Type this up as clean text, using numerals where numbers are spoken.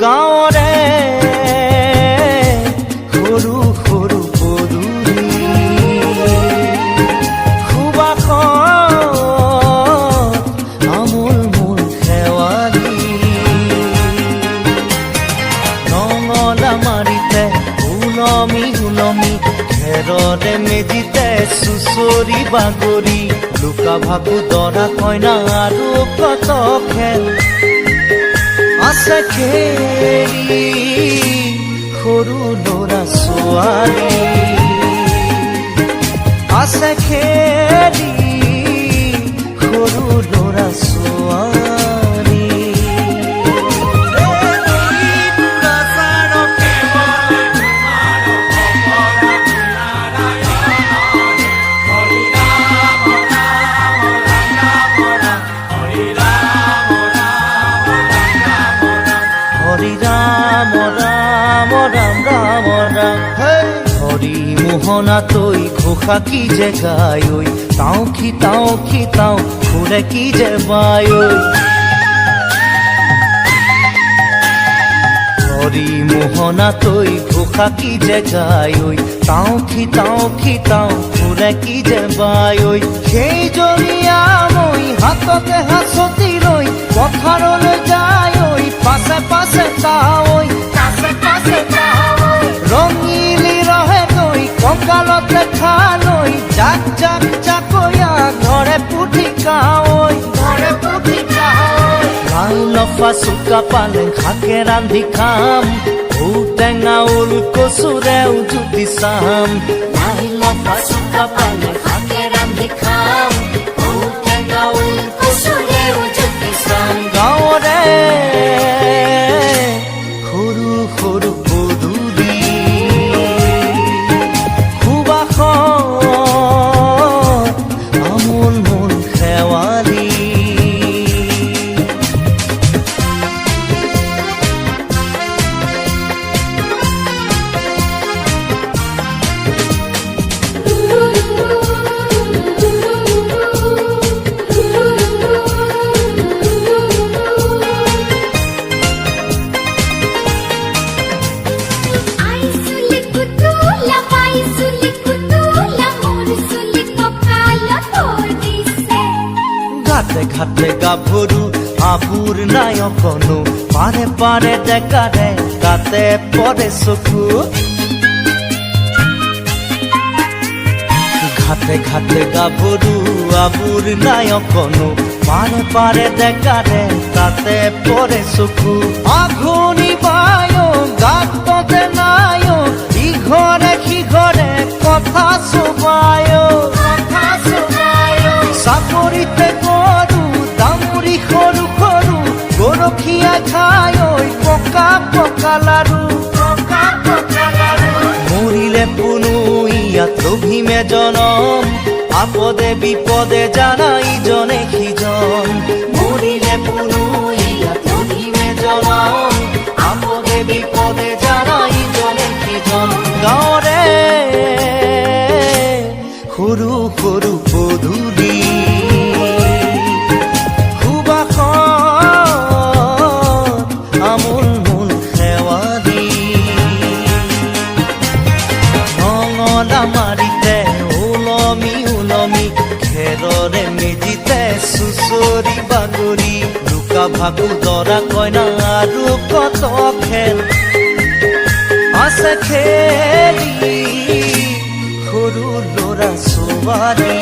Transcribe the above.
গাঁৱৰে সৰু সৰু পদূলি সুবাসত আমোল মোল শেৱালি নঙলা মাৰিতে উলমি উলমি খেৰতে মেজিতে চুচৰি বাগৰি লুকা ভাকু দৰা কইনা আৰু কত খেল আছে খেলি সৰু ল'ৰা ছোৱালী আছে খেলি সৰু ল'ৰা ছোৱালী হৰি ৰাম ৰাম ৰাম ৰাম ৰাম হৰি মোহনা তৈ ঘোষা কি যে গায় তাও খিতাও ফুলে কি যে বায় হৰি মোহনা তৈ ঘোষা কি যে গায় তাও খিতাও ফুলে কি যে বায় সেই জৰিয়া মই হাততে হাঁচতি লৈ পথাৰলৈ যায় পাছে পাছে ৰঙিলি ৰহে তৈ কঁকালতে খালৈ জাক জাক চাকৈয়া ঘৰে পুঠি কাৱৈ লাও লফা চুকা পালেং শাকে ৰান্ধি খাম ঔটেঙা ওল কচুৰেও জুতি চাম লাও লফা চুকা পালেং শাকে ৰান্ধি খাম ঔটেঙা ওল কচুৰেও জুতি চাম গাঁৱৰে সৰু সৰু পদূলি সুবাসত আমোল মোল শেৱালি ঘাটে ঘাটে গাভৰু আবুৰ নাই অকণো পাৰে পাৰে ডেকাৰে তাতে পৰে চকু ঘাটে ঘাটে গাভৰু আবুৰ নাই অকণো পাৰে পাৰে ডেকাৰে তাতে পৰে চকু আঘোণি বায় গাততে নাই ইঘৰে সিঘৰে কথা চবায় চাপৰিতে গৰু দামুৰি সৰু সৰু গৰখীয়া খায় পকা পকা লাৰু মৰিলে পুনু ইয়াত লভিমে জনম আপদে বিপদে জানা ইজনে সিজন মৰিলে পুনু ইয়াত লভিমে জনম আপদে বিপদে জানা ইজনে সিজন গাঁৱৰে সৰু সৰু পদূলি সুবাসত আমোল মোল শেৱালি নঙলা মাৰিতে উলমি উলমি খেৰৰে মেজিতে চুচৰি বাগৰি লুকা ভাকু দৰা কইনা আৰু কত খেল আছে খেলি সৰু ল'ৰা ছোৱালী